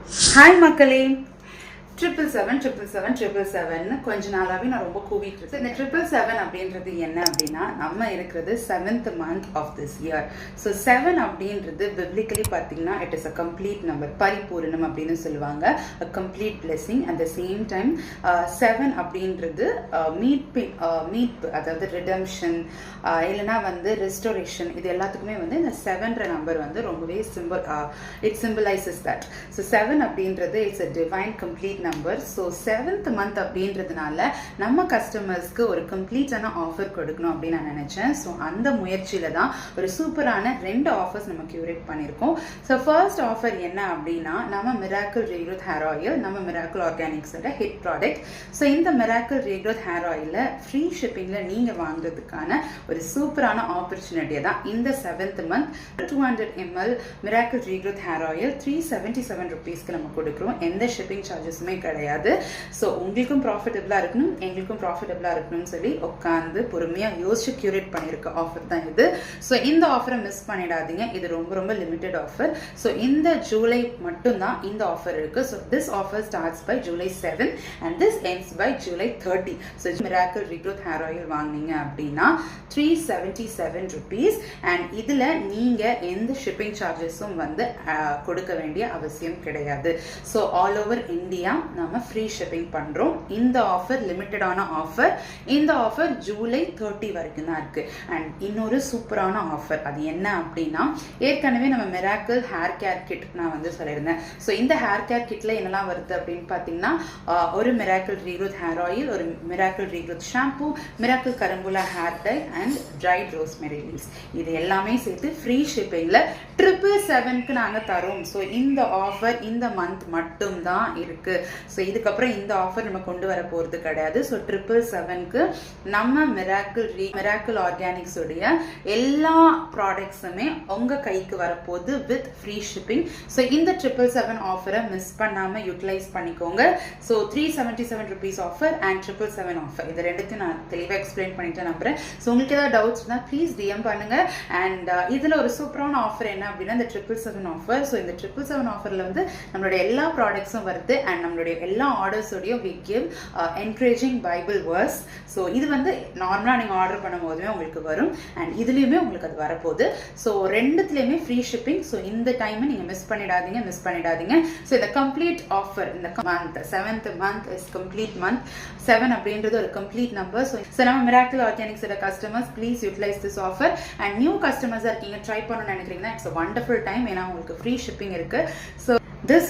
Hi Makale. 777 கொஞ்ச நாளாவே நான் ரொம்ப கூவிட்டு இருக்கேன். இந்த 777 அப்படின்றது என்ன அப்படின்னா நம்ம இருக்கிறது 7th month of this year. So 7 அப்படின்றது biblically பார்த்தீங்கன்னா it is a complete number, பரிபூரணம் அப்படின்னு சொல்லுவாங்க, a complete blessing. At the same time 7 அப்படின்றது மீட்பு, அதாவது redemption இல்லைனா வந்து restoration, இது எல்லாத்துக்குமே வந்து இந்த 7ன்ற நம்பர் வந்து ரொம்பவே it symbolizes that. So 7 அப்படின்றது it's a divine complete number. So 7th month அப்படின்றதுனால நம்ம கஸ்டமர்ஸ்க்கு ஒரு கம்ப்ளீட்டான ஆஃபர் கொடுக்கணும் அப்படின்னு நான் நினைச்சேன். ஸோ அந்த முயற்சியில தான் ஒரு சூப்பரான 2 ஆஃபர்ஸ் நம்ம கியூரேட் பண்ணியிருக்கோம். ஸோ ஃபர்ஸ்ட் ஆஃபர் என்ன அப்படின்னா நம்ம மிராக்கிள் ரீக்ரோத் ஹேர் ஆயில், நம்ம மிராக்கிள் ஆர்கானிக்ஸோட ஹிட் ப்ராடக்ட். ஸோ இந்த மிராக்கிள் ரீக்ரோத் ஹேர் ஆயிலில் ஃப்ரீ ஷிப்பிங்கில் நீங்கள் வாங்குறதுக்கான ஒரு சூப்பரான ஆப்பர்ச்சுனிட்டியை தான் இந்த 7th month 200 ml miracle regrowth hair oil 377 rupeesக்கு நம்ம கொடுக்குறோம். எந்த ஷிப்பிங் சார்ஜஸுமே கிடையாது. ஸோ உங்களுக்கும் ப்ராஃபிட்டபிளாக இருக்கணும், எங்களுக்கும் ப்ராஃபிட்டபிளாக இருக்கணும்னு சொல்லி உட்காந்து பொறுமையாக யோசிச்சு கியூரேட் பண்ணியிருக்க ஆஃபர் தான் இது. ஸோ இந்த ஆஃபரை மிஸ் பண்ணிடாதீங்க, இது ரொம்ப ரொம்ப லிமிடெட் ஆஃபர். ஸோ இந்த ஜூலை மட்டும்தான் இந்த ஆஃபர் இருக்கு. So this offer starts by July 7 and this ends by July 30. So miracle regrowth hair oil வாங்கினீங்க அப்படின்னா 377 rupees and இதில் நீங்கள் எந்த ஷிப்பிங் சார்ஜஸும் வந்து கொடுக்க வேண்டிய அவசியம் கிடையாது. ஸோ ஆல் ஓவர் இந்தியா நம்ம ஃப்ரீ ஷிப்பிங் பண்றோம். இந்த ஆஃபர் லிமிட்டடான ஆஃபர். இந்த ஆஃபர் ஜூலை 30 வரைக்கும் தான் இருக்கு. அண்ட் இன்னொரு சூப்பரான ஆஃபர், அது என்ன அப்படின்னா ஏற்கனவே நம்ம மிராக்கிள் ஹேர் கேர் கிட் நான் வந்து சொல்லியிருந்தேன். ஸோ இந்த ஹேர் கேர் கிட்ல என்னெல்லாம் வருது அப்படின்னு பார்த்தீங்கன்னா ஒரு மிராக்கிள் ரீக்ரோத் ஹேர் ஆயில், ஒரு miracle regrowth shampoo, miracle carambola hair dye and dried rosemary leaves, இது எல்லாமே சேர்த்து ஃப்ரீ ஷிப்பிங்ல 777க்கு நாங்கள் தரோம். ஸோ இந்த ஆஃபர் இந்த மந்த் மட்டும் தான் இருக்கு. ஸோ இதுக்கப்புறம் இந்த ஆஃபர் நம்ம கொண்டு வர போகிறது கிடையாது. ஸோ 777க்கு நம்ம மிராக்கிள் ஆர்கானிக்ஸ் உடைய எல்லா ப்ராடக்ட்ஸுமே உங்கள் கைக்கு வரப்போகுது வித் ஃப்ரீ ஷிப்பிங். ஸோ இந்த 777 ஆஃபரை மிஸ் பண்ணாமல் யூட்டிலைஸ் பண்ணிக்கோங்க. So 377 rupees offer and 777 offer, இது ரெண்டுத்தையும் நான் தெளிவாக எக்ஸ்பிளைன் பண்ணிட்டு நம்புறேன். ஸோ உங்களுக்கு ஏதாவது டவுட்ஸ் இருந்தால் ப்ளீஸ் டிஎம் பண்ணுங்க. அண்ட் இதில் ஒரு சூப்பரான ஆஃபர் என்ன அப்படின்னா இந்த 777 ஆஃபர். ஸோ இந்த 777 ஆஃபரில் வந்து நம்மளுடைய எல்லா ப்ராடக்ட்ஸும் வருது அண்ட் நம்மளுடைய எல்லா ஆர்டர்ஸோடையும் we give encouraging Bible verse. So இது வந்து நார்மலாக நீங்கள் ஆர்டர் பண்ணும் போதுமே உங்களுக்கு வரும் அண்ட் இதுலேயுமே உங்களுக்கு அது வரப்போகுது. ஸோ ரெண்டுத்துலேயுமே ஃப்ரீ ஷிப்பிங். ஸோ இந்த டைமை நீங்கள் மிஸ் பண்ணிடாதீங்க. ஸோ இந்த கம்ப்ளீட் ஆஃபர் இந்த month 7th month is complete month. 7 அப்படின்றது ஒரு கம்ப்ளீட் நம்பர். ஸோ நம்ம மிராக்கிள் ஆர்கானிக்ஸோட customers please utilise this offer. And new கஸ்டமர்ஸாக இருக்கீங்க, ட்ரை பண்ணணும்னு நினைக்கிறீங்கன்னா இட்ஸ் அ வண்டர்ஃபுல் டைம், ஏன்னா உங்களுக்கு ஃப்ரீ ஷிப்பிங் இருக்கு. ஸோ